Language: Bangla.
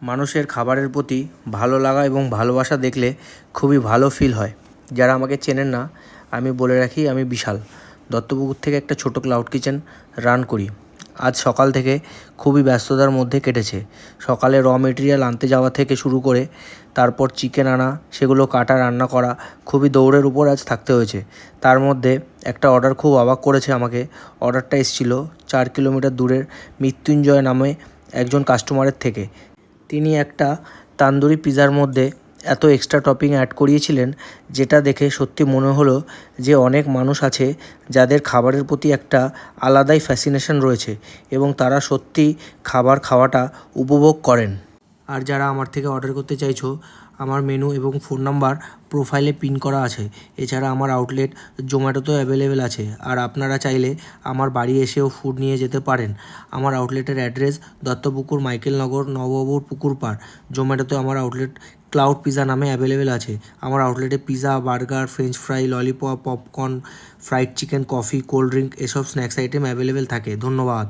মানুষের খাবারের প্রতি ভালো লাগা এবং ভালোবাসা দেখলে খুবই ভালো ফিল হয়। যারা আমাকে চেনেন না, আমি বলে রাখি আমি বিশাল দত্তপুকুর থেকে একটা ছোটো ক্লাউড কিচেন রান করি। আজ সকাল থেকে খুবই ব্যস্ততার মধ্যে কেটেছে। সকালে র মেটেরিয়াল আনতে যাওয়া থেকে শুরু করে তারপর চিকেন আনা, সেগুলো কাটা, রান্না করা, খুবই দৌড়ের উপর আজ থাকতে হয়েছে। তার মধ্যে একটা অর্ডার খুব অবাক করেছে আমাকে। অর্ডারটা এসেছিল 4 কিলোমিটার দূরের মৃত্যুঞ্জয় নামে একজন কাস্টমারের থেকে। তিনি একটা তান্দুরি পিৎজার মধ্যে এত এক্সট্রা টপিং অ্যাড করিয়েছিলেন, যেটা দেখে সত্যি মনে হলো যে অনেক মানুষ আছে যাদের খাবারের প্রতি একটা আলাদাই ফ্যাসিনেশন রয়েছে এবং তারা সত্যিই খাবার খাওয়াটা উপভোগ করেন। আর যারা আমার থেকে অর্ডার করতে চাইছো, আমার মেনু এবং ফোন নাম্বার প্রোফাইলে পিন করা আছে। এছাড়া আমার আউটলেট জোম্যাটোতেও অ্যাভেলেবেল আছে। আর আপনারা চাইলে আমার বাড়ি এসেও ফুড নিয়ে যেতে পারেন। আমার আউটলেটের অ্যাড্রেস দত্তপুকুর, মাইকেলনগর, নববাবুর পুকুর পাড়। জোম্যাটোতে আমার আউটলেট ক্লাউড পিৎজা নামে অ্যাভেলেবেল আছে। আমার আউটলেটে pizza, burger, French fry, lollipop, popcorn, fried chicken, coffee, cold drink এসব স্ন্যাক্স আইটেম অ্যাভেলেবেল থাকে। ধন্যবাদ।